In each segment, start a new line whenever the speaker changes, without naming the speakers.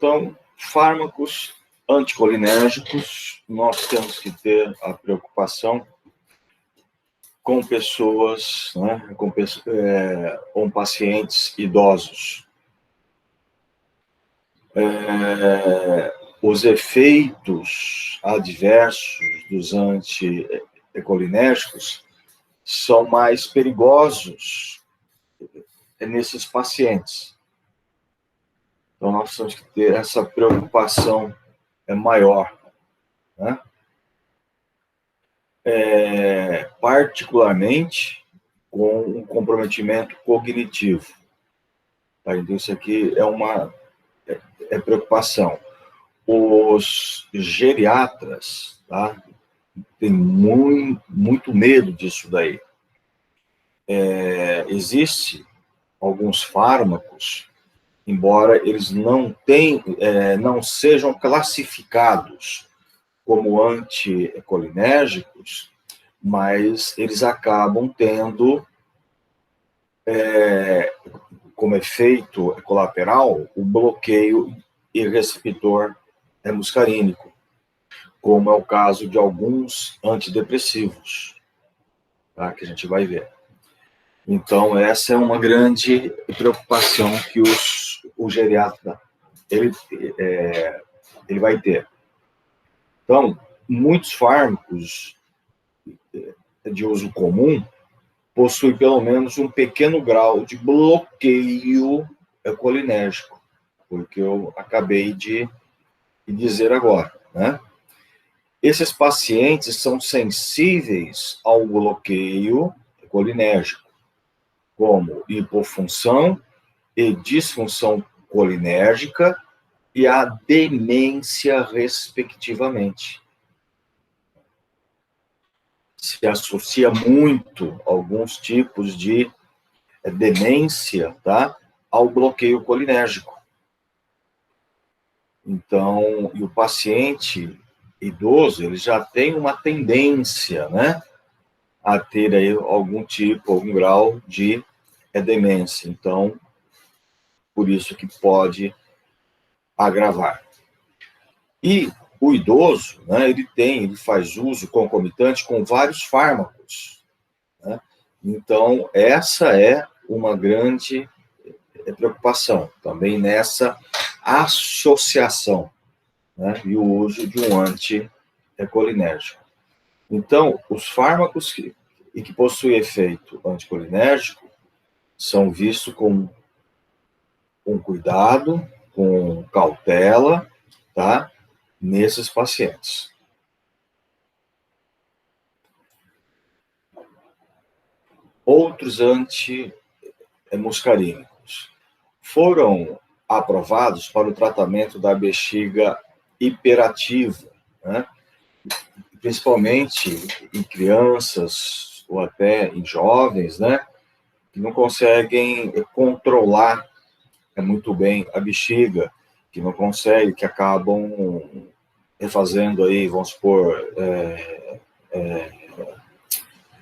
Então, fármacos anticolinérgicos, nós temos que ter a preocupação com pessoas, né, com pacientes idosos. Os efeitos adversos dos anticolinérgicos são mais perigosos nesses pacientes. Então, nós temos que ter essa preocupação maior, né? Particularmente com um comprometimento cognitivo. Tá? Então, isso aqui é uma preocupação. Os geriatras, tá, têm muito medo disso daí. Existe alguns fármacos, embora eles não sejam classificados como anticolinérgicos, mas eles acabam tendo como efeito colateral o bloqueio e receptor muscarínico, como é o caso de alguns antidepressivos, tá, que a gente vai ver. Então, essa é uma grande preocupação que o geriatra ele vai ter. Então, muitos fármacos de uso comum possuem pelo menos um pequeno grau de bloqueio colinérgico, porque eu acabei de dizer agora, né? Esses pacientes são sensíveis ao bloqueio colinérgico, como hipofunção e disfunção colinérgica e a demência, respectivamente. Se associa muito alguns tipos de demência, tá, ao bloqueio colinérgico. Então, e o paciente idoso, ele já tem uma tendência, né, a ter aí algum grau de demência. Então, por isso que pode agravar. E o idoso, né, ele faz uso concomitante com vários fármacos, né? Então, essa é uma grande preocupação, também nessa associação, né, e o uso de um anticolinérgico. Então, os fármacos que possuem efeito anticolinérgico são vistos com cuidado, com cautela, tá, nesses pacientes. Outros antimuscarínicos foram aprovados para o tratamento da bexiga hiperativa, né? Principalmente em crianças ou até em jovens, né, que não conseguem controlar muito bem a bexiga, que não conseguem, que acabam fazendo aí, vamos supor,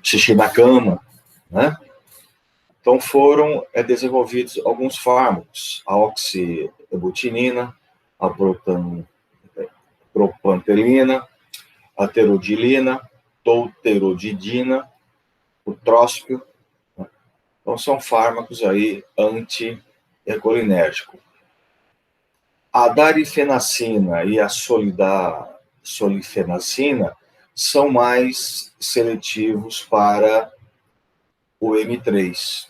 xixi na cama, né? Então foram desenvolvidos alguns fármacos, a oxibutinina, a propantelina, a terodilina, tolterodidina, o tróspio, né? Então são fármacos aí anticolinérgicos. A darifenacina e a solifenacina são mais seletivos para o M3,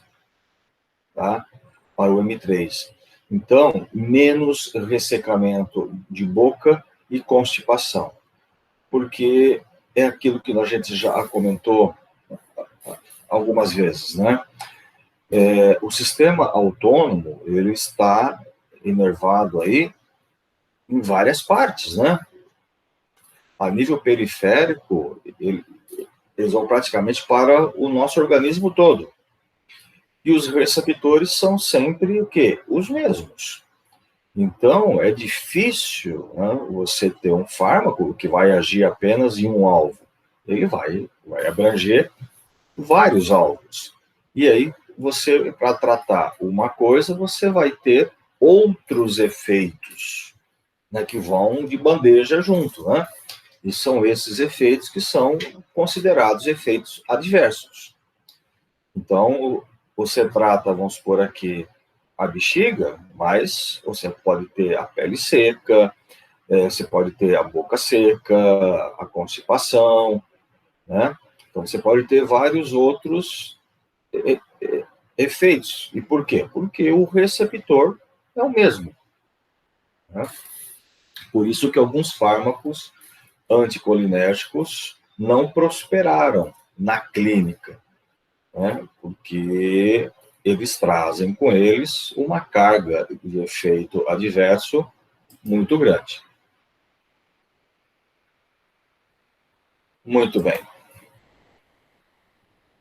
tá? Para o M3. Então, menos ressecamento de boca e constipação, porque é aquilo que a gente já comentou algumas vezes, né? O sistema autônomo, ele está inervado aí em várias partes, né? A nível periférico, eles vão praticamente para o nosso organismo todo. E os receptores são sempre o quê? Os mesmos. Então, é difícil, né, você ter um fármaco que vai agir apenas em um alvo. Ele vai abranger vários alvos. E aí, você, para tratar uma coisa, você vai ter outros efeitos né, que vão de bandeja junto, né? E são esses efeitos que são considerados efeitos adversos. Então, você trata, vamos supor aqui, a bexiga, mas você pode ter a pele seca, você pode ter a boca seca, a constipação, né? Então, você pode ter vários outros efeitos. E por quê? Porque o receptor é o mesmo, né? Por isso que alguns fármacos anticolinérgicos não prosperaram na clínica, né? Porque eles trazem com eles uma carga de efeito adverso muito grande. Muito bem.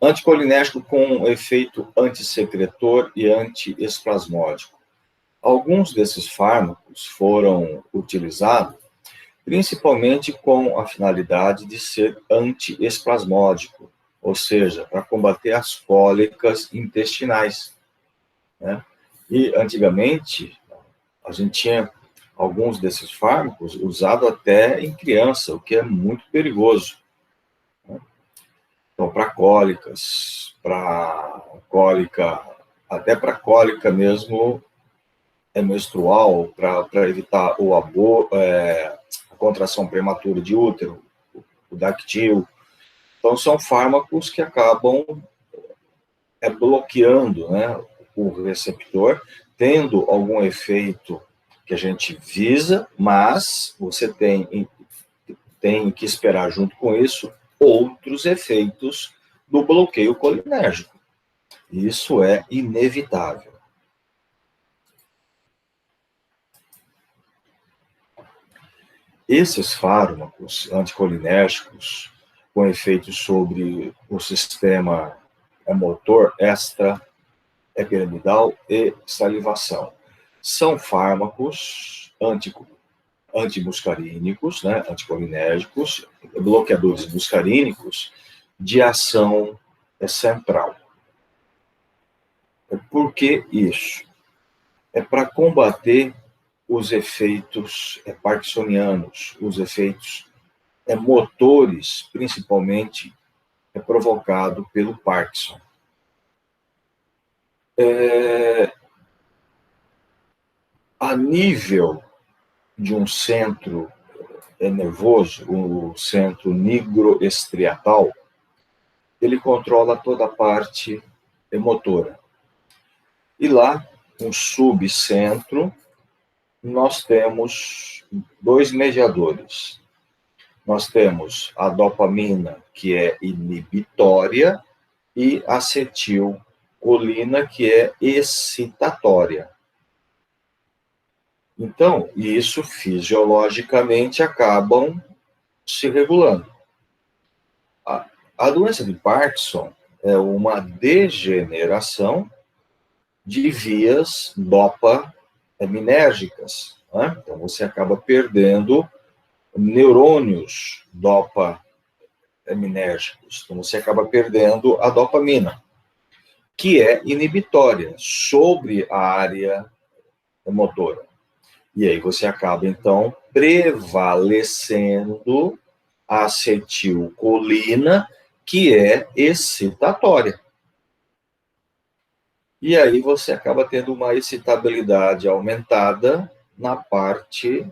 Anticolinérgico com efeito antissecretor e antiespasmódico. Alguns desses fármacos foram utilizados principalmente com a finalidade de ser antiespasmódico, ou seja, para combater as cólicas intestinais, né? E antigamente a gente tinha alguns desses fármacos usados até em criança, o que é muito perigoso, né? Então, para cólicas, para cólica, até para cólica mesmo menstrual, para evitar a contração prematura de útero, o Dactil. Então, são fármacos que acabam bloqueando, né, o receptor, tendo algum efeito que a gente visa, mas você tem que esperar junto com isso outros efeitos do bloqueio colinérgico. Isso é inevitável. Esses fármacos anticolinérgicos com efeitos sobre o sistema motor extraepiramidal e salivação são fármacos antimuscarínicos, né, anticolinérgicos, bloqueadores muscarínicos de ação central. Por que isso? É para combater os efeitos parkinsonianos, os efeitos motores, principalmente provocado pelo Parkinson. A nível de um centro nervoso, o centro nigroestriatal, ele controla toda a parte motora. E lá, um subcentro, nós temos dois mediadores. Nós temos a dopamina, que é inibitória, e acetilcolina, que é excitatória. Então, isso fisiologicamente acabam se regulando. A doença de Parkinson é uma degeneração de vias dopaminérgicas, né? Então, você acaba perdendo neurônios dopaminérgicos. Então, você acaba perdendo a dopamina, que é inibitória sobre a área motora. E aí você acaba, então, prevalecendo a acetilcolina, que é excitatória. E aí você acaba tendo uma excitabilidade aumentada na parte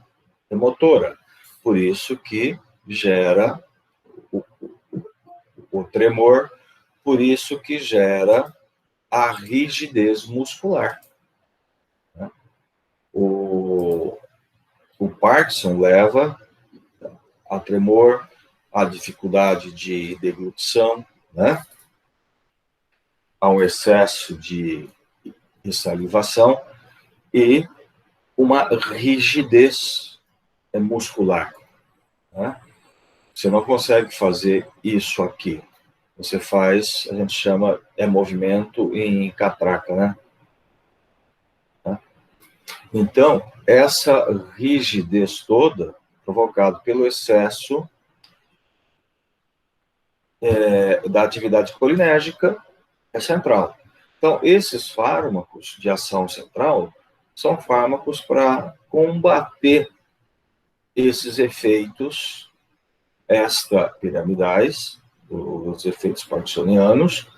motora. Por isso que gera o tremor, por isso que gera a rigidez muscular. O Parkinson leva a tremor, a dificuldade de deglutição, né? A um excesso de salivação e uma rigidez muscular, né? Você não consegue fazer isso aqui. Você faz, a gente chama, movimento em catraca, né? Então, essa rigidez toda, provocada pelo excesso da atividade colinérgica, é central. Então, esses fármacos de ação central são fármacos para combater esses efeitos extrapiramidais, os efeitos parkinsonianos,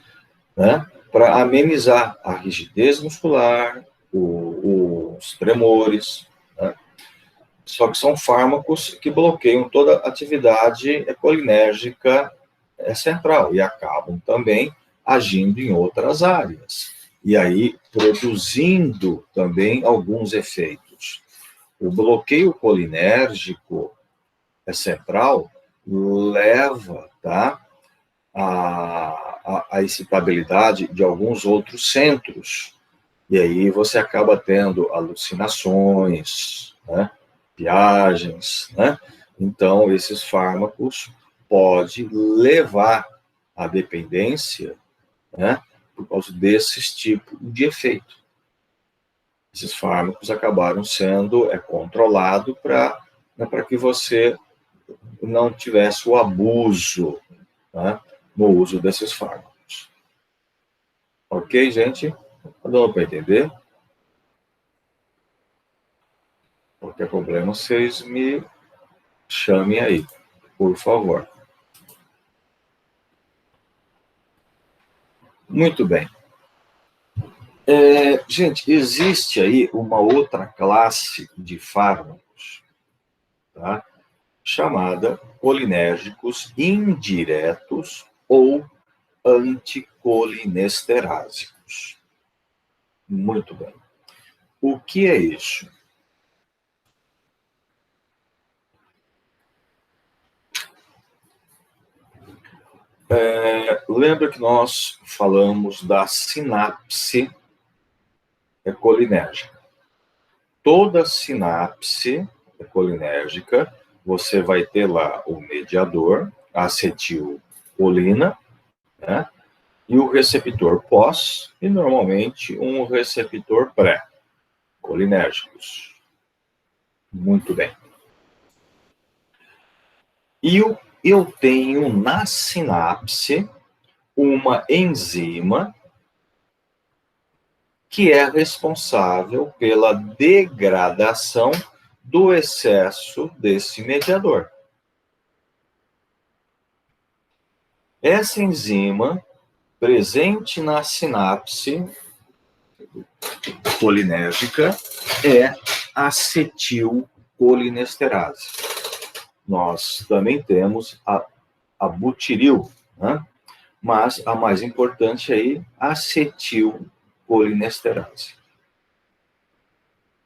né, para amenizar a rigidez muscular, os tremores, né? Só que são fármacos que bloqueiam toda a atividade colinérgica central e acabam também agindo em outras áreas. E aí, produzindo também alguns efeitos. O bloqueio colinérgico central leva, tá, a excitabilidade de alguns outros centros. E aí você acaba tendo alucinações, né, viagens, né? Então, esses fármacos podem levar à dependência, né, por causa desses tipos de efeito. Esses fármacos acabaram sendo controlados para que você não tivesse o abuso, né, no uso desses fármacos. Ok, gente? Tá dando para entender? Qualquer problema, vocês me chamem aí, por favor. Muito bem. Gente, existe aí uma outra classe de fármacos, tá, chamada colinérgicos indiretos ou anticolinesterásicos. Muito bem. O que é isso? Lembra que nós falamos da sinapse colinérgica. Toda sinapse colinérgica, você vai ter lá o mediador, a acetilcolina, né? E o receptor pós, e normalmente um receptor pré, colinérgicos. Muito bem. E eu tenho na sinapse uma enzima que é responsável pela degradação do excesso desse mediador. Essa enzima, presente na sinapse colinérgica, é acetilcolinesterase. Nós também temos a butiril, né? Mas a mais importante aí, acetilcolinesterase.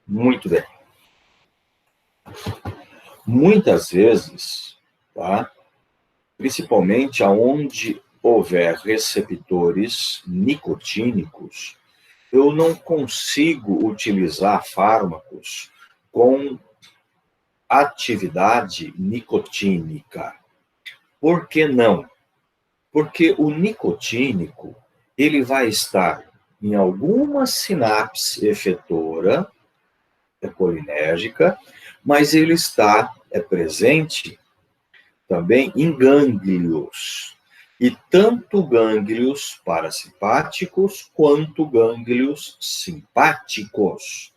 Muito bem. Muitas vezes, tá, principalmente aonde houver receptores nicotínicos, eu não consigo utilizar fármacos com atividade nicotínica. Por que não? Porque o nicotínico, ele vai estar em alguma sinapse efetora colinérgica, mas ele está presente também em gânglios. E tanto gânglios parasimpáticos quanto gânglios simpáticos.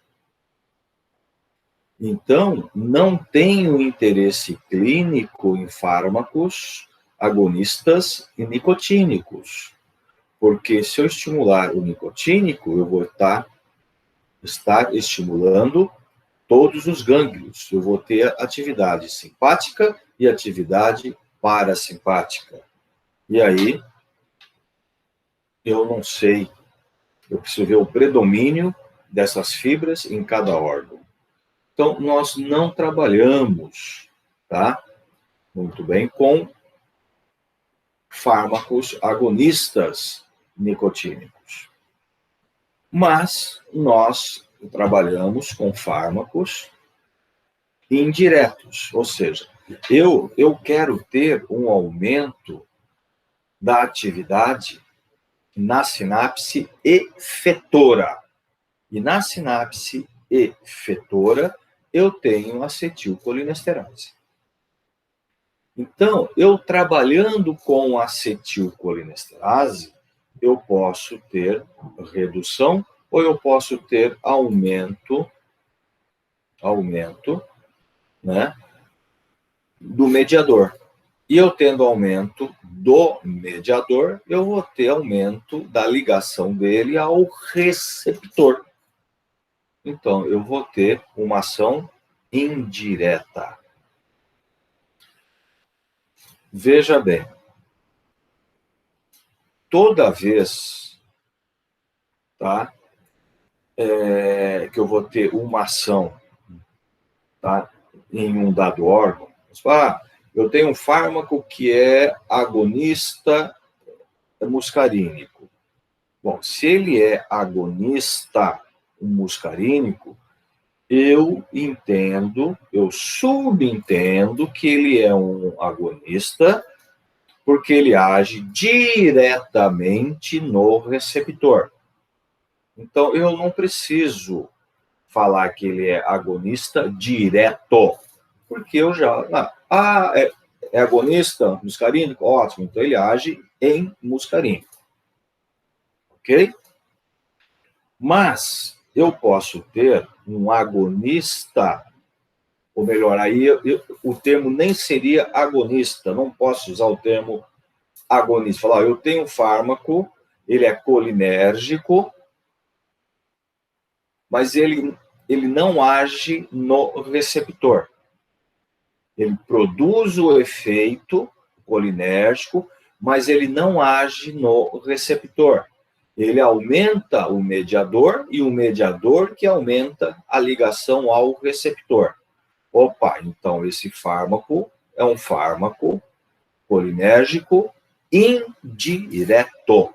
Então, não tenho interesse clínico em fármacos agonistas e nicotínicos, porque se eu estimular o nicotínico, eu vou estar estimulando todos os gânglios. Eu vou ter atividade simpática e atividade parasimpática. E aí, eu não sei, eu preciso ver o predomínio dessas fibras em cada órgão. Então, nós não trabalhamos, tá, muito bem, com fármacos agonistas nicotínicos. Mas nós trabalhamos com fármacos indiretos, ou seja, eu quero ter um aumento da atividade na sinapse efetora. E na sinapse efetora, eu tenho acetilcolinesterase. Então, eu trabalhando com acetilcolinesterase, eu posso ter redução ou eu posso ter aumento, né, do mediador. E eu tendo aumento do mediador, eu vou ter aumento da ligação dele ao receptor. Então, eu vou ter uma ação indireta. Veja bem, toda vez, tá, que eu vou ter uma ação, tá, em um dado órgão, eu tenho um fármaco que é agonista muscarínico. Bom, se ele é agonista muscarínico, eu subentendo que ele é um agonista, porque ele age diretamente no receptor. Então, eu não preciso falar que ele é agonista direto, porque eu já... é agonista muscarínico? Ótimo, então ele age em muscarínico. Ok? Mas eu posso ter um agonista, ou melhor, aí o termo nem seria agonista, não posso usar o termo agonista. Falar, eu tenho um fármaco, ele é colinérgico, mas ele não age no receptor. Ele produz o efeito colinérgico, mas ele não age no receptor. Ele aumenta o mediador e o mediador que aumenta a ligação ao receptor. Opa, então esse fármaco é um fármaco colinérgico indireto.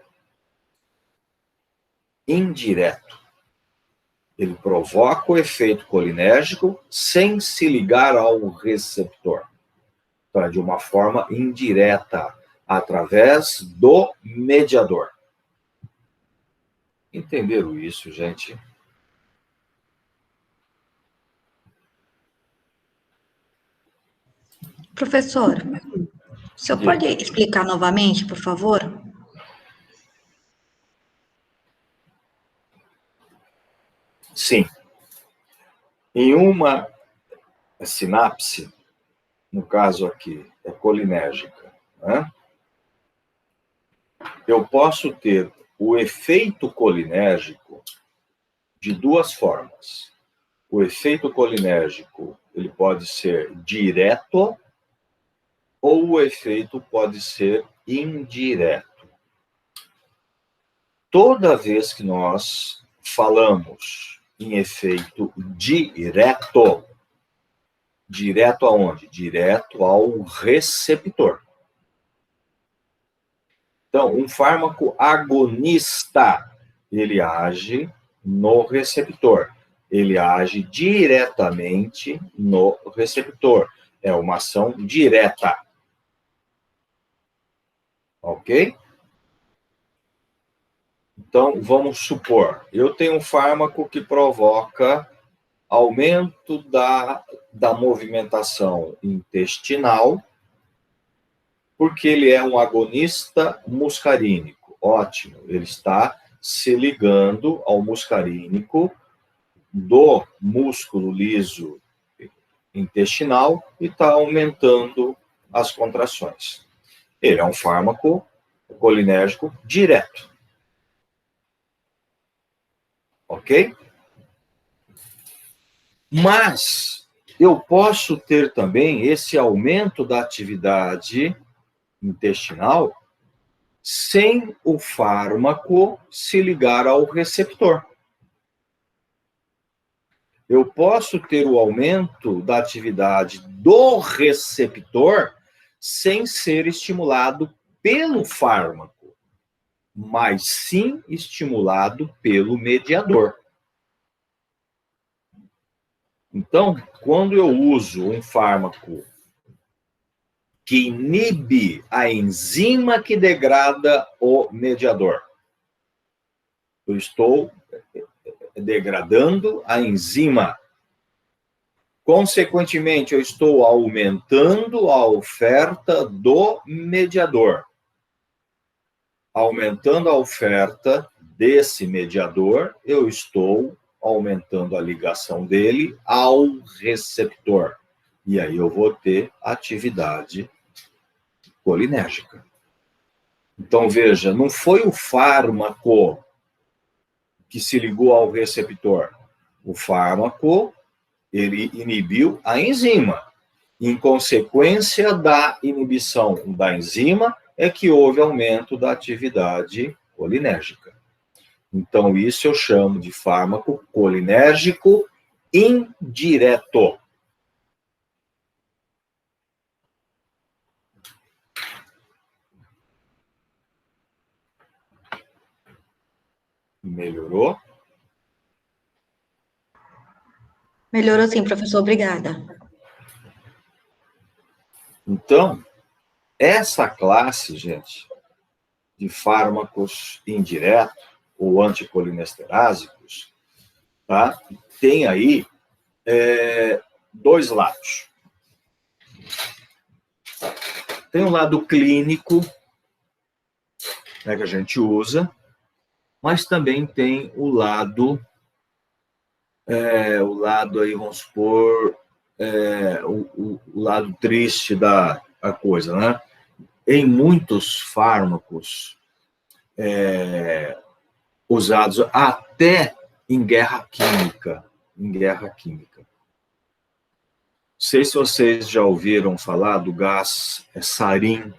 Indireto. Ele provoca o efeito colinérgico sem se ligar ao receptor. Então, é de uma forma indireta, através do mediador. Entenderam isso, gente?
Professor, o senhor pode explicar novamente, por favor?
Sim. Em uma sinapse, no caso aqui, é colinérgica, né? Eu posso ter o efeito colinérgico de duas formas. O efeito colinérgico, ele pode ser direto ou o efeito pode ser indireto. Toda vez que nós falamos em efeito direto, direto aonde? Direto ao receptor. Então, um fármaco agonista, ele age no receptor. Ele age diretamente no receptor. É uma ação direta. Ok? Então, vamos supor, eu tenho um fármaco que provoca aumento da movimentação intestinal, porque ele é um agonista muscarínico. Ótimo, ele está se ligando ao muscarínico do músculo liso intestinal e está aumentando as contrações. Ele é um fármaco colinérgico direto. Ok? Mas eu posso ter também esse aumento da atividade intestinal sem o fármaco se ligar ao receptor. Eu posso ter o aumento da atividade do receptor sem ser estimulado pelo fármaco, mas sim estimulado pelo mediador. Então, quando eu uso um fármaco que inibe a enzima que degrada o mediador, eu estou degradando a enzima. Consequentemente, eu estou aumentando a oferta do mediador. Aumentando a oferta desse mediador, eu estou aumentando a ligação dele ao receptor. E aí eu vou ter atividade colinérgica. Então, veja, não foi o fármaco que se ligou ao receptor. O fármaco, ele inibiu a enzima. Em consequência da inibição da enzima, é que houve aumento da atividade colinérgica. Então, isso eu chamo de fármaco colinérgico indireto. Melhorou?
Melhorou sim, professor, obrigada.
Então, essa classe, gente, de fármacos indiretos ou anticolinesterásicos, tá? Tem aí dois lados. Tem um lado clínico, né, que a gente usa, mas também tem o lado aí, vamos supor, o lado triste da coisa, né? Em muitos fármacos usados até em guerra química. Não sei se vocês já ouviram falar do gás sarin,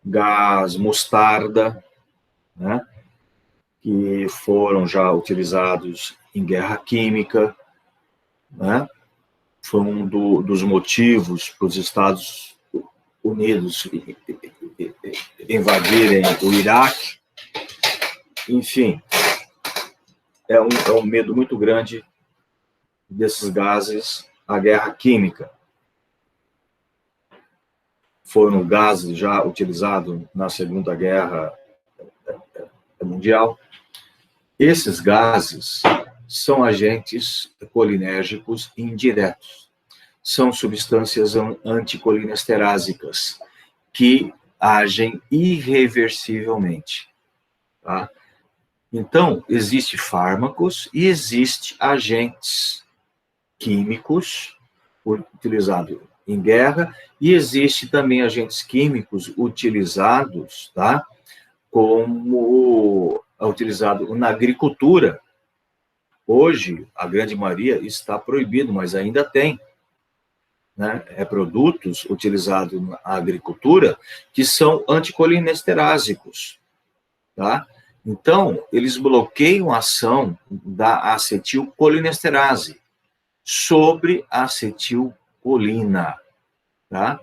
gás mostarda, né? Que foram já utilizados em guerra química, né? Foi um dos motivos para os Estados Unidos invadirem o Iraque. Enfim, é um medo muito grande desses gases, a guerra química. Foram gases já utilizados na Segunda Guerra Mundial. Esses gases são agentes colinérgicos indiretos. São substâncias anticolinesterásicas que agem irreversivelmente. Tá? Então, existem fármacos e existem agentes químicos utilizados em guerra e existem também agentes químicos utilizados, tá? Como utilizado na agricultura. Hoje, a grande maioria está proibido, mas ainda tem, né? Produtos utilizados na agricultura que são anticolinesterásicos, tá? Então, eles bloqueiam a ação da acetilcolinesterase sobre a acetilcolina, tá?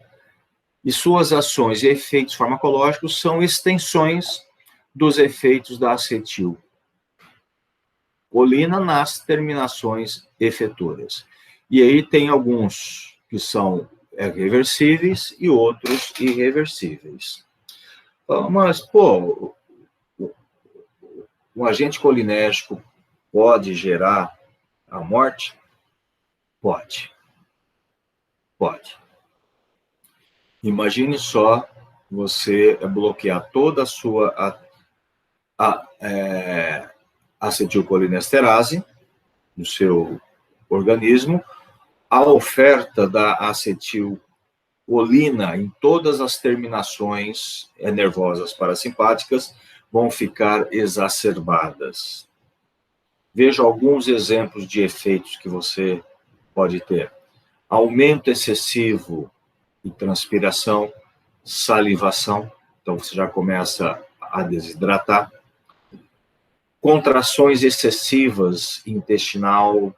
E suas ações e efeitos farmacológicos são extensões dos efeitos da acetilcolina nas terminações efetoras. E aí tem alguns que são reversíveis e outros irreversíveis. Mas, pô, um agente colinérgico pode gerar a morte? Pode. Imagine só você bloquear toda a sua acetilcolinesterase no seu organismo, a oferta da acetilcolina em todas as terminações nervosas parasimpáticas vão ficar exacerbadas. Veja alguns exemplos de efeitos que você pode ter. Aumento excessivo de transpiração, salivação, então você já começa a desidratar. Contrações excessivas intestinal,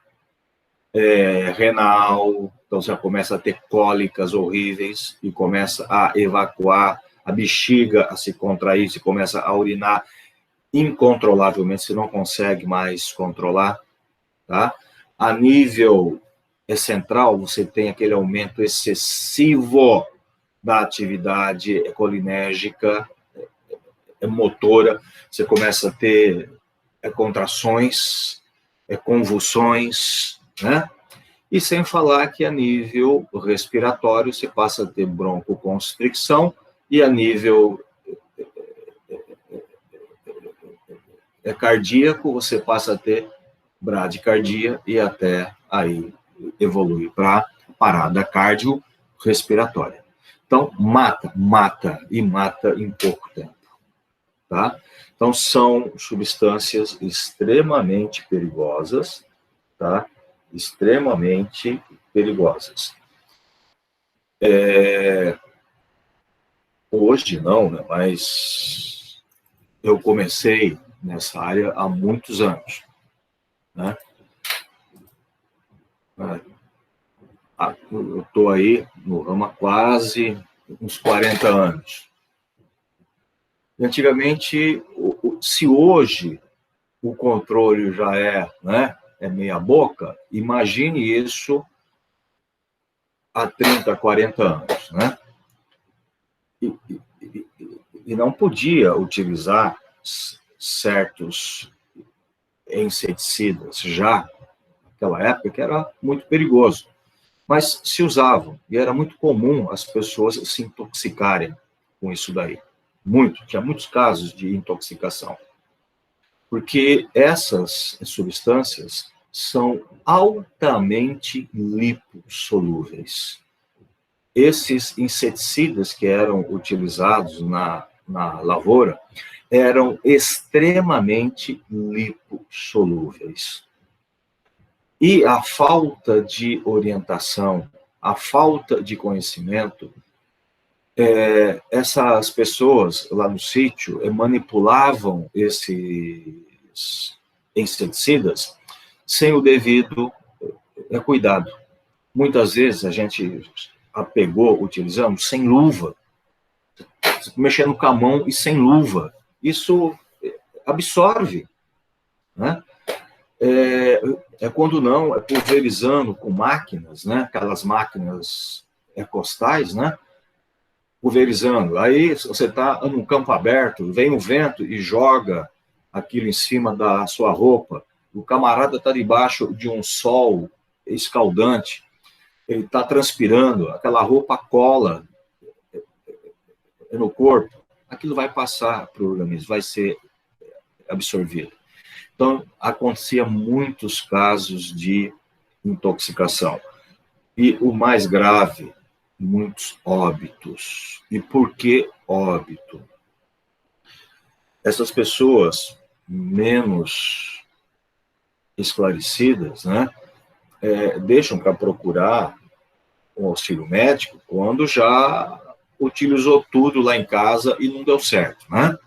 renal, então você já começa a ter cólicas horríveis e começa a evacuar, a bexiga a se contrair, você começa a urinar incontrolavelmente, você não consegue mais controlar, tá? A nível central, você tem aquele aumento excessivo da atividade colinérgica, motora, você começa a ter contrações, convulsões, né? E sem falar que a nível respiratório você passa a ter broncoconstricção e a nível cardíaco você passa a ter bradicardia e até aí evolui para parada cardiorrespiratória. Então, mata e mata em pouco tempo, tá? Então, são substâncias extremamente perigosas, tá? Extremamente perigosas. Hoje não, né? Mas eu comecei nessa área há muitos anos, né? Eu estou aí no ramo há quase uns 40 anos. Antigamente, se hoje o controle já né, é meia boca, imagine isso há 30, 40 anos, né? E não podia utilizar certos inseticidas já naquela época, que era muito perigoso. Mas se usavam, e era muito comum as pessoas se intoxicarem com isso daí. Tinha muitos casos de intoxicação. Porque essas substâncias são altamente lipossolúveis. Esses inseticidas que eram utilizados na lavoura eram extremamente lipossolúveis. E a falta de orientação, a falta de conhecimento, essas pessoas lá no sítio manipulavam esses inseticidas sem o devido cuidado. Muitas vezes a gente utilizamos sem luva, mexendo com a mão e sem luva. Isso absorve, né? Quando não, pulverizando com máquinas, né? Aquelas máquinas costais, né? Pulverizando. Aí você está num campo aberto, vem um vento e joga aquilo em cima da sua roupa. O camarada está debaixo de um sol escaldante, ele está transpirando, aquela roupa cola no corpo, aquilo vai passar para o organismo, vai ser absorvido. Então, acontecia muitos casos de intoxicação. E o mais grave, muitos óbitos. E por que óbito? Essas pessoas menos esclarecidas, né, deixam para procurar um auxílio médico quando já utilizou tudo lá em casa e não deu certo, né?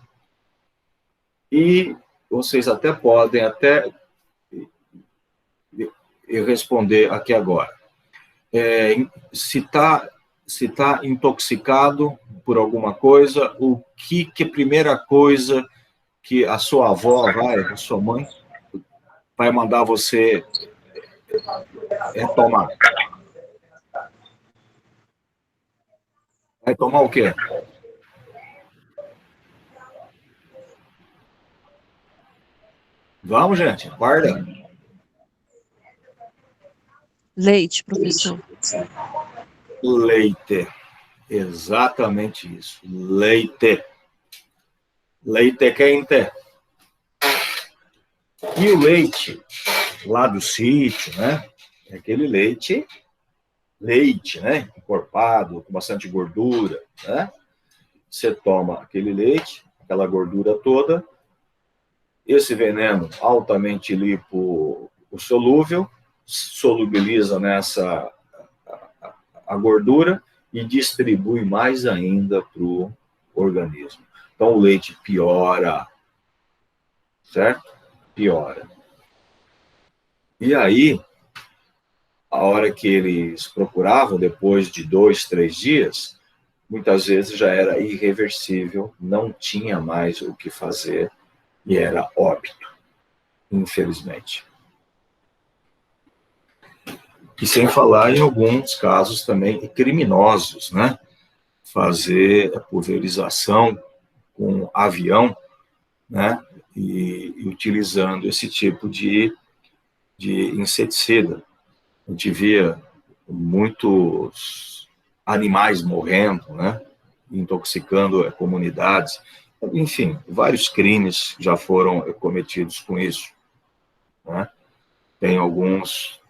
E vocês até podem responder aqui agora. Se tá intoxicado por alguma coisa, o que é a primeira coisa que a sua avó a sua mãe, vai mandar você tomar? Vai tomar o quê? Vamos, gente, aguarda.
Leite, professor.
Leite. Exatamente isso. Leite. Leite quente. E o leite lá do sítio, né? É aquele leite, né? Encorpado, com bastante gordura, né? Você toma aquele leite, aquela gordura toda, esse veneno altamente lipossolúvel, solubiliza nessa a gordura e distribui mais ainda para o organismo. Então, o leite piora, certo? Piora. E aí, a hora que eles procuravam, depois de 2, 3 dias, muitas vezes já era irreversível, não tinha mais o que fazer e era óbito, infelizmente. E sem falar em alguns casos também criminosos, né? Fazer a pulverização com avião, né? E utilizando esse tipo de inseticida. A gente via muitos animais morrendo, né? Intoxicando comunidades. Enfim, vários crimes já foram cometidos com isso, né? Tem alguns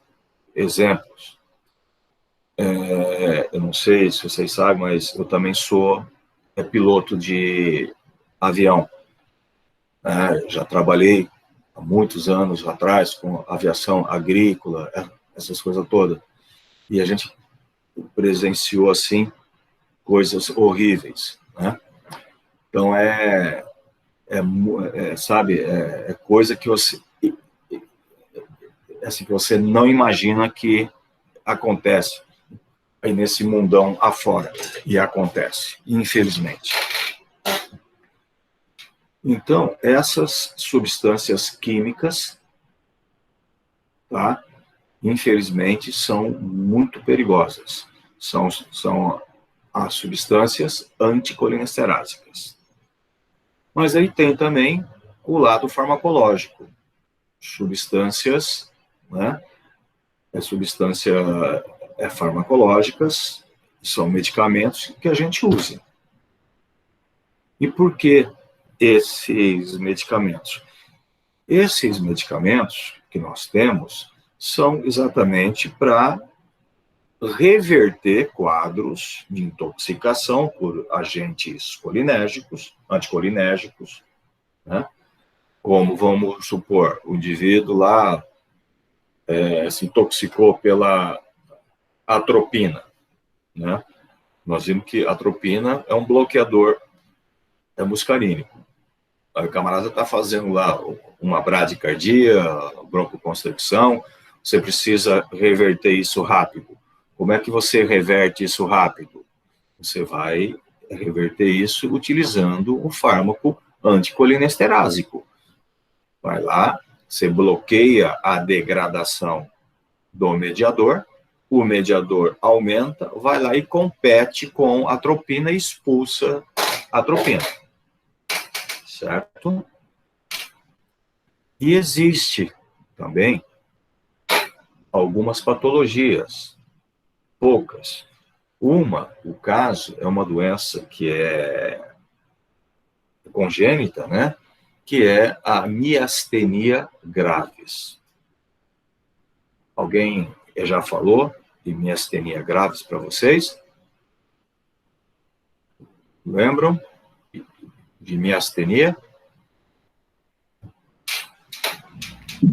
exemplos. Eu não sei se vocês sabem, mas eu também sou piloto de avião. Já trabalhei há muitos anos atrás com aviação agrícola, essas coisas todas. E a gente presenciou, assim, coisas horríveis, né? Então, sabe, é coisa que você, assim, que você não imagina que acontece aí nesse mundão afora. E acontece, infelizmente. Então, essas substâncias químicas, tá, infelizmente, são muito perigosas. São as substâncias anticolinesteráticas. Mas aí tem também o lado farmacológico. Substâncias, né? Farmacológicas, são medicamentos que a gente usa. E por que esses medicamentos? Esses medicamentos que nós temos são exatamente para reverter quadros de intoxicação por agentes anticolinérgicos, né? Como, vamos supor, o indivíduo lá se intoxicou pela atropina, né? Nós vimos que a atropina é um bloqueador muscarínico. Aí o camarada está fazendo lá uma bradicardia, broncoconstricção, você precisa reverter isso rápido. Como é que você reverte isso rápido? Você vai reverter isso utilizando um fármaco anticolinesterásico. Vai lá, você bloqueia a degradação do mediador, o mediador aumenta, vai lá e compete com a atropina e expulsa a atropina. Certo? E existe também algumas patologias, poucas. O caso é uma doença que é congênita, né? Que é a miastenia gravis. Alguém já falou de miastenia gravis para vocês? Lembram de miastenia?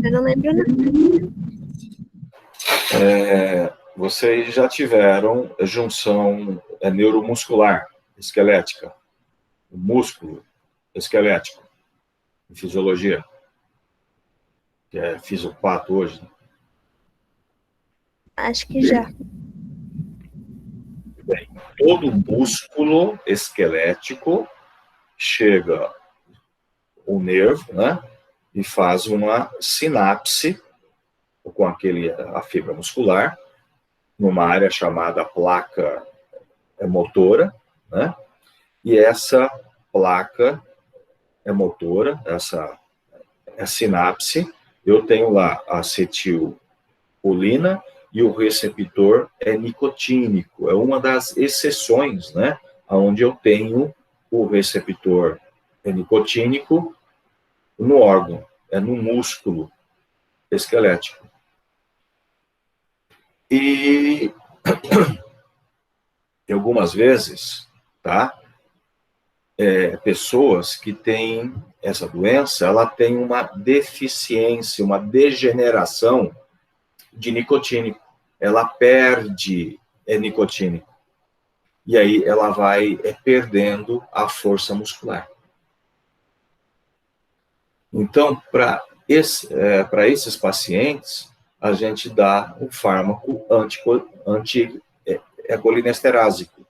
Eu não lembro, não.
Vocês já tiveram junção neuromuscular, esquelética, o músculo esquelético, em fisiologia, que é fisiopato hoje, né?
Acho que já.
Bem, todo músculo esquelético chega o nervo, né, e faz uma sinapse com a fibra muscular, numa área chamada placa motora, né, e essa placa motora, essa sinapse, eu tenho lá a acetilcolina e o receptor é nicotínico. É uma das exceções, né, onde eu tenho o receptor nicotínico no órgão, no músculo esquelético. E algumas vezes, tá, pessoas que têm essa doença, ela tem uma deficiência, uma degeneração de nicotínico. Ela perde nicotínico. E aí ela vai perdendo a força muscular. Então, para esses pacientes, a gente dá um fármaco anticolinesterásico,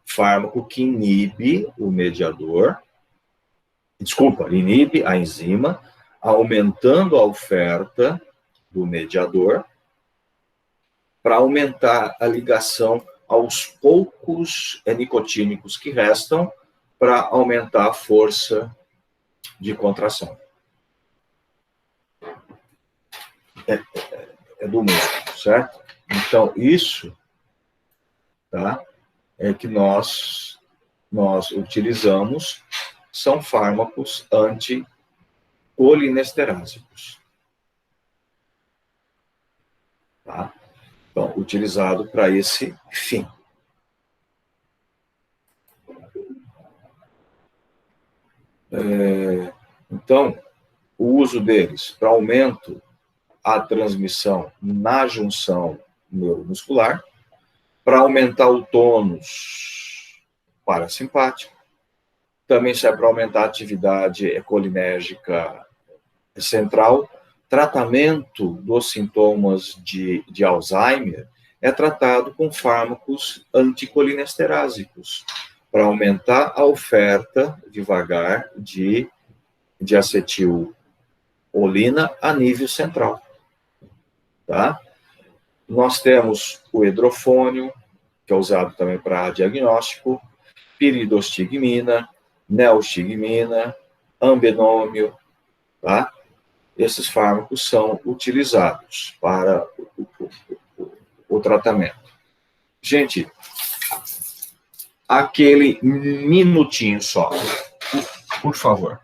fármaco que inibe o mediador, inibe a enzima, aumentando a oferta do mediador, para aumentar a ligação aos poucos nicotínicos que restam, para aumentar a força de contração. É do músculo, certo? Então, isso, tá, é que nós utilizamos, são fármacos anticolinesteráticos. Tá? Então, utilizado para esse fim. Então, o uso deles para aumento a transmissão na junção neuromuscular, para aumentar o tônus parasimpático, também serve para aumentar a atividade colinérgica central. Tratamento dos sintomas de Alzheimer é tratado com fármacos anticolinesterásicos, para aumentar a oferta devagar de acetilolina a nível central. Tá? Nós temos o hidrofônio, que é usado também para diagnóstico, piridostigmina, neostigmina, ambenômio, tá? Esses fármacos são utilizados para o tratamento. Gente, aquele minutinho só, por favor.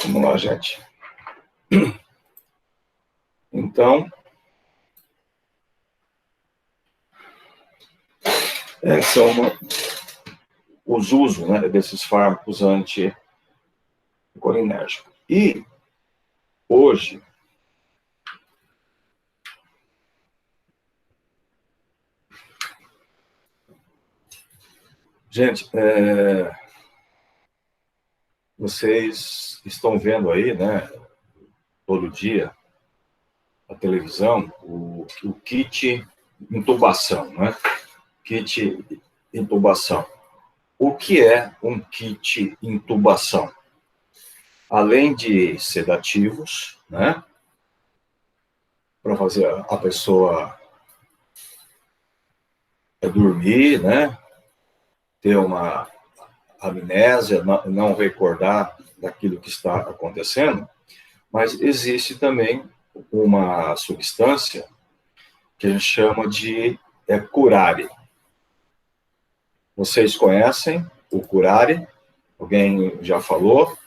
Vamos lá, gente. Então, são os usos, né, desses fármacos anticolinérgicos. E, hoje, gente, vocês estão vendo aí, né, todo dia, a televisão, o kit intubação, né? Kit intubação. O que é um kit intubação? Além de sedativos, né, para fazer a pessoa dormir, né, ter uma amnésia, não recordar daquilo que está acontecendo, mas existe também uma substância que a gente chama de curare. Vocês conhecem o curare? Alguém já falou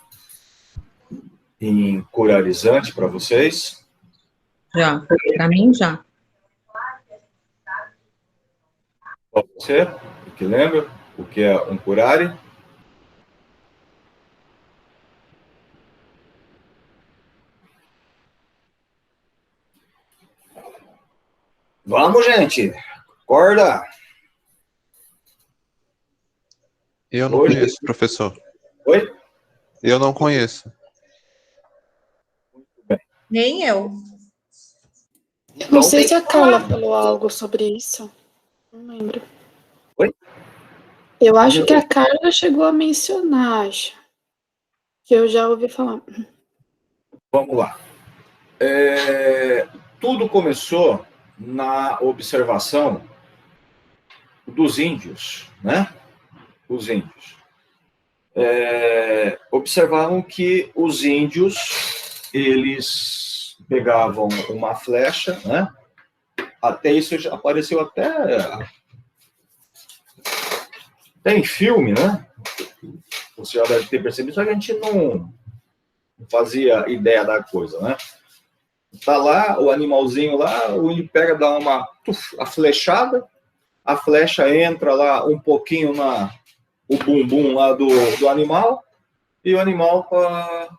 em curarizante para vocês?
Já, para mim já.
Você que lembra o que é um curare? Vamos, gente! Acorda!
Eu não conheço, professor.
Oi?
Eu não conheço.
Nem eu.
Não sei se a Carla falou algo sobre isso. Não lembro.
Oi?
Eu acho que a Carla chegou a mencionar, acho. Eu já ouvi falar.
Vamos lá. Tudo começou na observação dos índios, né? Os índios. Observavam que os índios, eles pegavam uma flecha, né? Até isso já apareceu até em filme, né? Você já deve ter percebido, só que a gente não fazia ideia da coisa, né? Tá lá, o animalzinho lá, o índio pega, dá a flechada, a flecha entra lá um pouquinho o bumbum lá do animal, e o animal,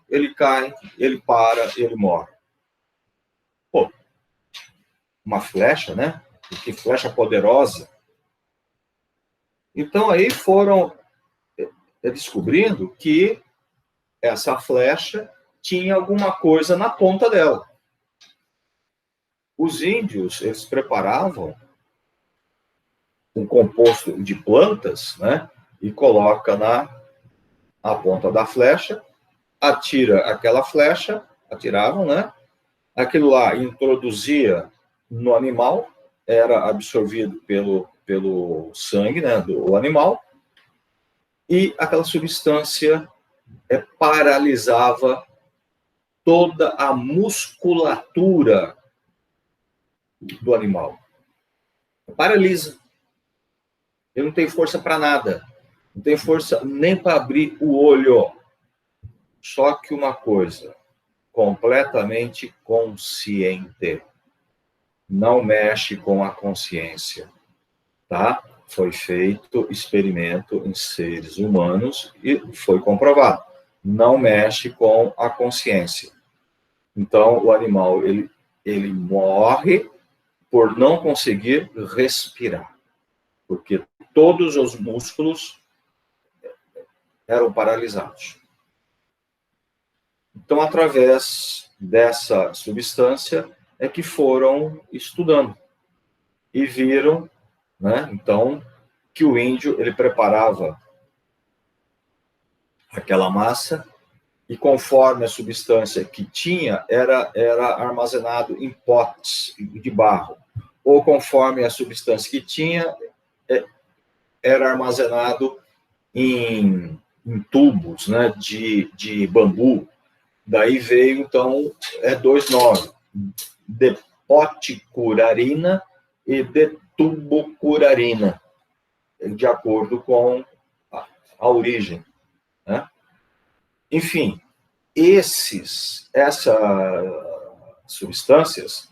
ele cai, ele para, ele morre. Pô, uma flecha, né? Que flecha poderosa. Então, aí foram descobrindo que essa flecha tinha alguma coisa na ponta dela. Os índios, eles preparavam um composto de plantas, né? E coloca na ponta da flecha, atira aquela flecha, atiravam, né? Aquilo lá introduzia no animal, era absorvido pelo sangue, né, do animal, e aquela substância paralisava toda a musculatura do animal. Paralisa. Ele não tem força para nada. Não tem força nem para abrir o olho. Só que uma coisa, completamente consciente. Não mexe com a consciência, tá? Foi feito experimento em seres humanos e foi comprovado. Não mexe com a consciência. Então, o animal, ele morre por não conseguir respirar, porque todos os músculos eram paralisados. Então, através dessa substância, é que foram estudando e viram, né, então, que o índio, ele preparava aquela massa e conforme a substância que tinha, era armazenado em potes de barro, ou conforme a substância que tinha, era armazenado em tubos, né, de bambu. Daí veio, então, dois nomes, de poticurarina e de tubocurarina, de acordo com a origem, né? Enfim, essas substâncias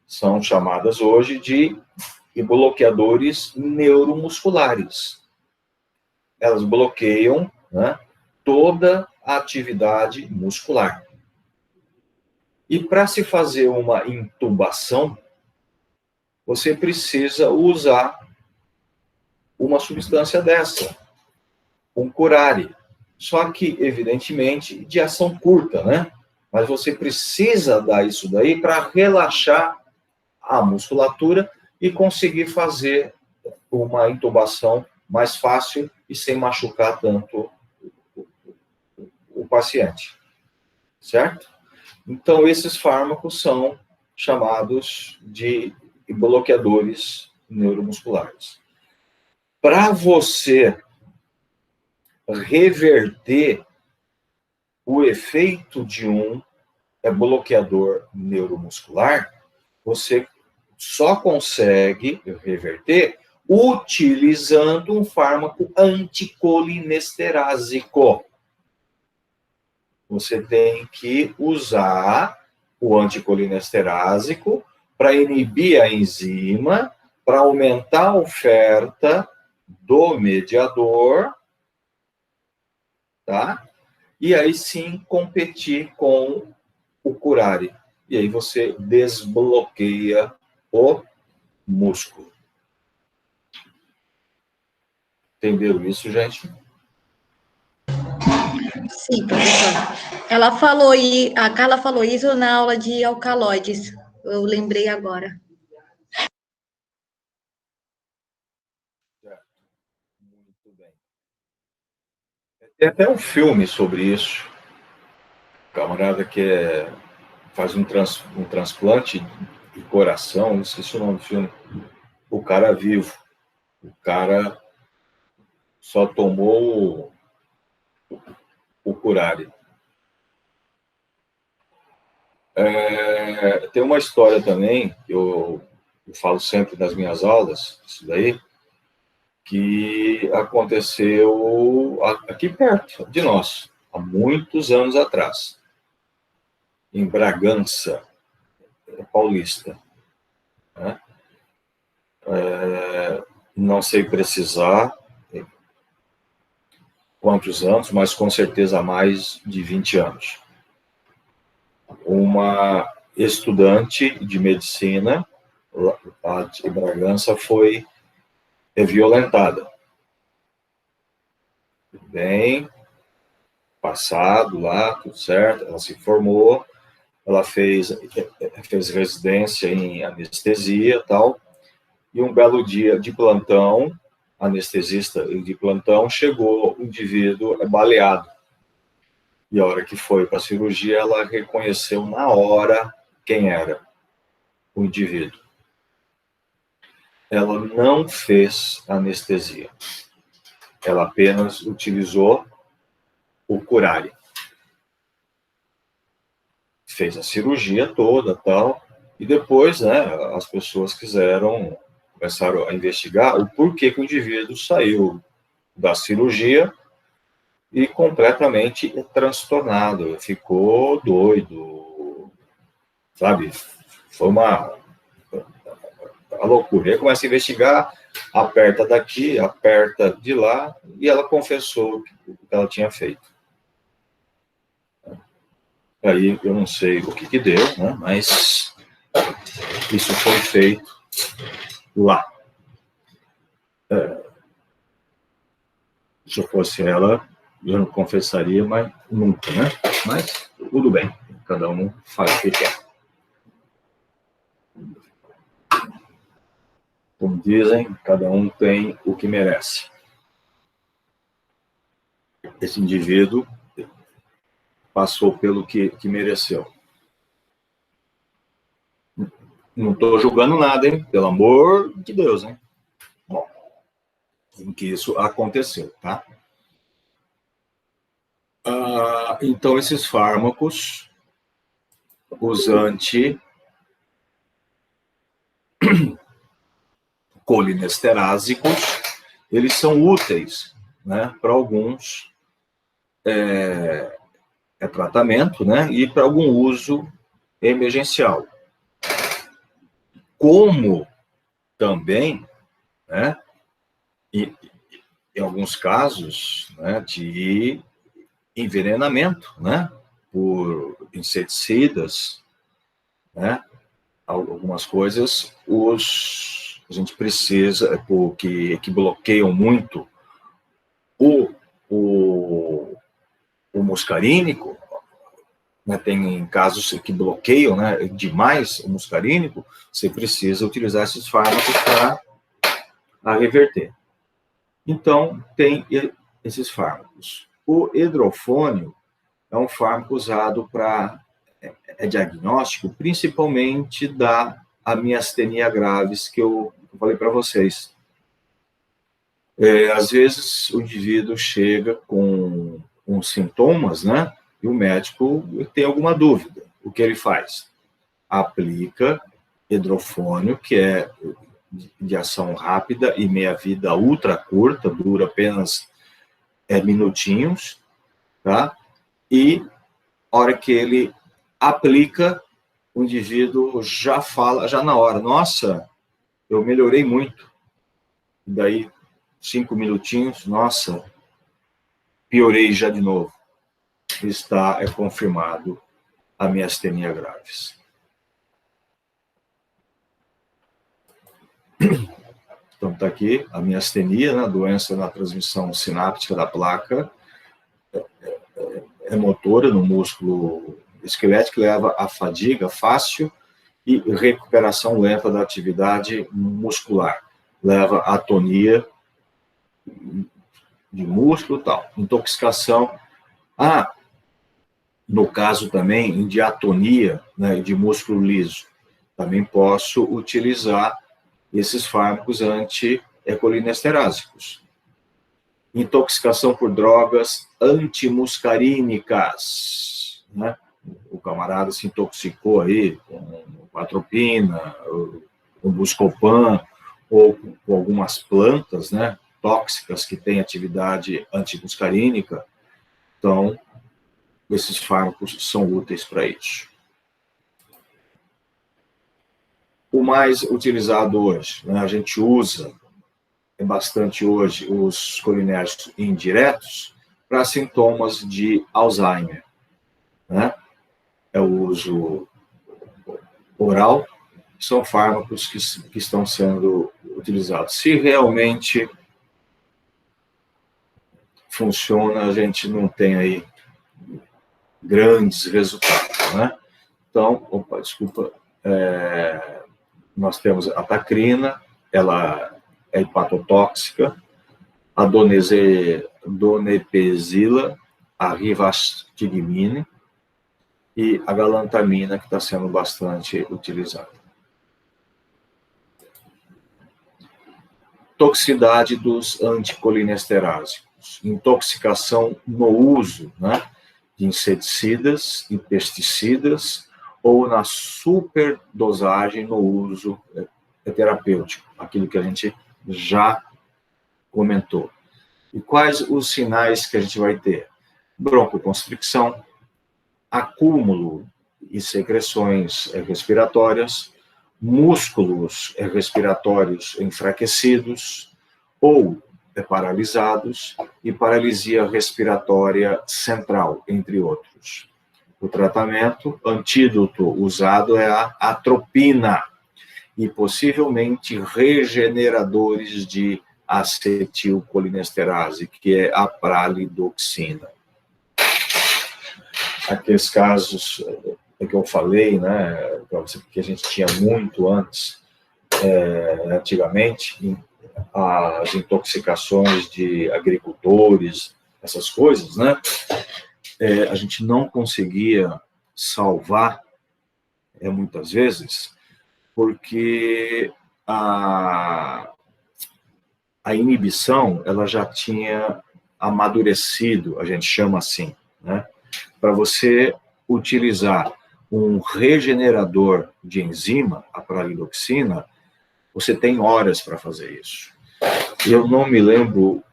são chamadas hoje de bloqueadores neuromusculares. Elas bloqueiam, né, toda a atividade muscular. E para se fazer uma intubação, você precisa usar uma substância dessa, um curare. Só que, evidentemente, de ação curta, né? Mas você precisa dar isso daí para relaxar a musculatura e conseguir fazer uma intubação mais fácil e sem machucar tanto o paciente. Certo? Então, esses fármacos são chamados de bloqueadores neuromusculares. Para você reverter o efeito de um bloqueador neuromuscular, você só consegue reverter utilizando um fármaco anticolinesterásico. Você tem que usar o anticolinesterásico para inibir a enzima, para aumentar a oferta do mediador, tá? E aí sim competir com o curare. E aí você desbloqueia o músculo. Entenderam isso, gente?
Sim, professor. A Carla falou isso na aula de alcaloides. Eu lembrei agora.
Certo. Muito bem. Tem até um filme sobre isso. O camarada que faz um transplante de coração, não esqueci o nome do filme. O cara vivo. O cara só tomou o curare. Tem uma história também, que eu falo sempre nas minhas aulas, isso daí, que aconteceu aqui perto de nós, há muitos anos atrás, em Bragança, Paulista. Né? Não sei precisar quantos anos, mas com certeza mais de 20 anos. Uma estudante de medicina lá de Bragança foi violentada. Bem, passado lá, tudo certo, ela se formou, ela fez residência em anestesia e tal, e um belo dia de plantão, anestesista de plantão, chegou um indivíduo baleado. E a hora que foi para a cirurgia, ela reconheceu na hora quem era o indivíduo. Ela não fez anestesia. Ela apenas utilizou o curare. Fez a cirurgia toda, tal, e depois, né, as pessoas começaram a investigar o porquê que o indivíduo saiu da cirurgia e completamente transtornado, ficou doido, sabe? Foi uma loucura. Aí começa a investigar, aperta daqui, aperta de lá, e ela confessou o que ela tinha feito. Aí eu não sei o que deu, né? Mas isso foi feito lá. Se eu fosse ela, eu não confessaria, mas nunca, né? Mas tudo bem, cada um faz o que quer. Como dizem, cada um tem o que merece. Esse indivíduo passou pelo que mereceu. Não estou julgando nada, hein? Pelo amor de Deus, hein? Bom, que isso aconteceu, tá? Então, esses fármacos, os anticolinesterásicos, eles são úteis, né, para alguns tratamento, né, e para algum uso emergencial. Como também, né, e em alguns casos, né, de envenenamento, né, por inseticidas, né, algumas coisas a gente precisa, que bloqueiam muito o muscarínico, né, tem casos que bloqueiam, né, demais o muscarínico, você precisa utilizar esses fármacos para reverter. Então, tem esses fármacos. O hidrofônio é um fármaco usado para diagnóstico, principalmente da miastenia graves, que eu falei para vocês. Às vezes, o indivíduo chega com sintomas, né? E o médico tem alguma dúvida. O que ele faz? Aplica hidrofônio, que é de ação rápida e meia-vida ultra curta, dura apenas minutinhos, tá? E a hora que ele aplica, o indivíduo já fala, já na hora, nossa, eu melhorei muito. Daí, 5 minutinhos, nossa, piorei já de novo. É confirmado a miastenia graves. Então, está aqui a miastenia, né, doença na transmissão sináptica da placa, motora no músculo esquelético, leva à fadiga fácil e recuperação lenta da atividade muscular. Leva à atonia de músculo e tal. Intoxicação. No caso também, em diatonia, né, de músculo liso, também posso utilizar esses fármacos anti-colinesterásicos. Intoxicação por drogas antimuscarínicas, né? O camarada se intoxicou aí com atropina, com Buscopan, ou com algumas plantas, né, tóxicas que têm atividade antimuscarínica. Então, esses fármacos são úteis para isso. O mais utilizado hoje, né, a gente usa bastante hoje os colinérgicos indiretos para sintomas de Alzheimer, né? É o uso oral, são fármacos que estão sendo utilizados. Se realmente funciona, a gente não tem aí grandes resultados, né? Então, nós temos a tacrina, ela é hepatotóxica, a donepezila, a rivastigmina e a galantamina, que está sendo bastante utilizada. Toxicidade dos anticolinesterásicos, intoxicação no uso, né, de inseticidas e pesticidas, ou na superdosagem no uso terapêutico, aquilo que a gente já comentou. E quais os sinais que a gente vai ter? Broncoconstricção, acúmulo e secreções respiratórias, músculos respiratórios enfraquecidos ou paralisados e paralisia respiratória central, entre outros. O tratamento, antídoto usado é a atropina e possivelmente regeneradores de acetilcolinesterase, que é a pralidoxina. Aqueles casos que eu falei, né, que a gente tinha muito antigamente, as intoxicações de agricultores, essas coisas, né, a gente não conseguia salvar, muitas vezes, porque a inibição, ela já tinha amadurecido, a gente chama assim, né? Para você utilizar um regenerador de enzima, a pralidoxina, você tem horas para fazer isso. Eu não me lembro,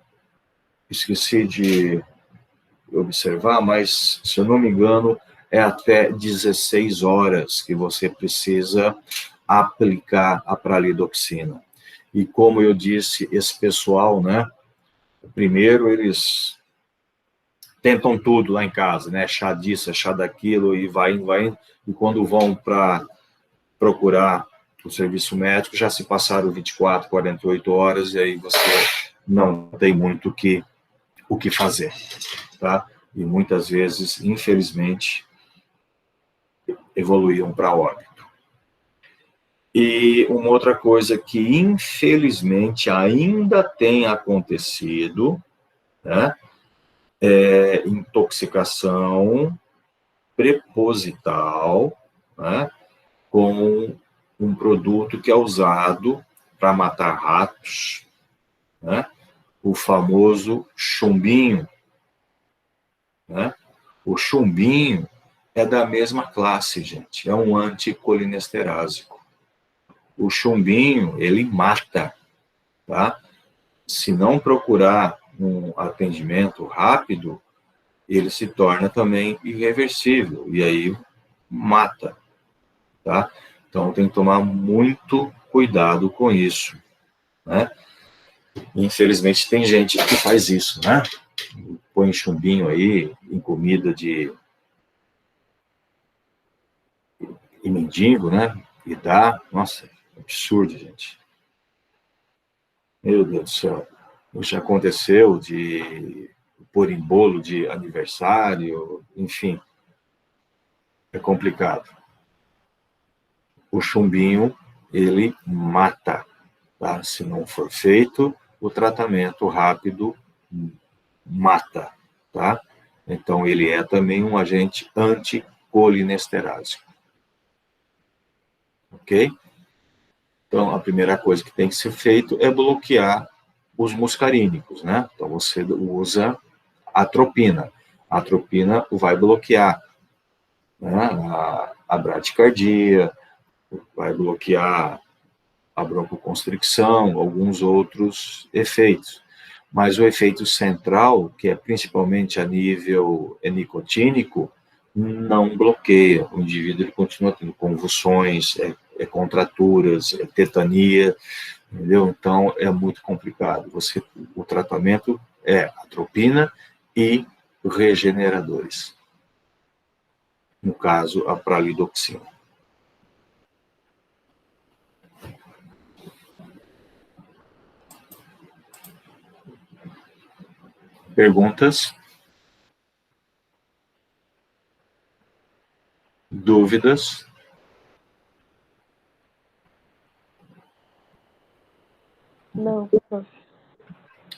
esqueci de observar, mas, se eu não me engano, é até 16 horas que você precisa aplicar a pralidoxina. E como eu disse, esse pessoal, né, primeiro eles tentam tudo lá em casa, né, chá disso, chá daquilo, e vai, e quando vão para procurar o serviço médico, já se passaram 24, 48 horas, e aí você não tem muito o que fazer, tá? E muitas vezes, infelizmente, evoluíam para óbito. E uma outra coisa que, infelizmente, ainda tem acontecido, né, é intoxicação preposital, né, com um produto que é usado para matar ratos, né, o famoso chumbinho, né? O chumbinho é da mesma classe, gente, é um anticolinesterase. O chumbinho, ele mata, tá? Se não procurar um atendimento rápido, ele se torna também irreversível, e aí mata, tá? Então, tem que tomar muito cuidado com isso, né? Infelizmente, tem gente que faz isso, né? Põe chumbinho aí em comida de mendigo, né? E dá, nossa, absurdo, gente. Meu Deus do céu. Já aconteceu de pôr em bolo de aniversário, enfim. É complicado. O chumbinho, ele mata, tá? Se não for feito o tratamento rápido mata, tá? Então, ele é também um agente anticolinesterase. Ok? Então, a primeira coisa que tem que ser feito é bloquear os muscarínicos, né? Então, você usa atropina. A atropina vai bloquear, né, a bradicardia, vai bloquear a broncoconstricção, alguns outros efeitos. Mas o efeito central, que é principalmente a nível nicotínico, não bloqueia. O indivíduo ele continua tendo convulsões, contraturas, tetania, entendeu? Então, é muito complicado. O tratamento é atropina e regeneradores. No caso, a pralidoxina. Perguntas? Dúvidas?
Não, professor.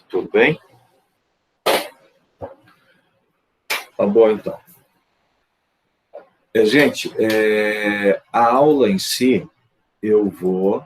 Tudo bem? Tá bom, então. Gente, a aula em si, eu vou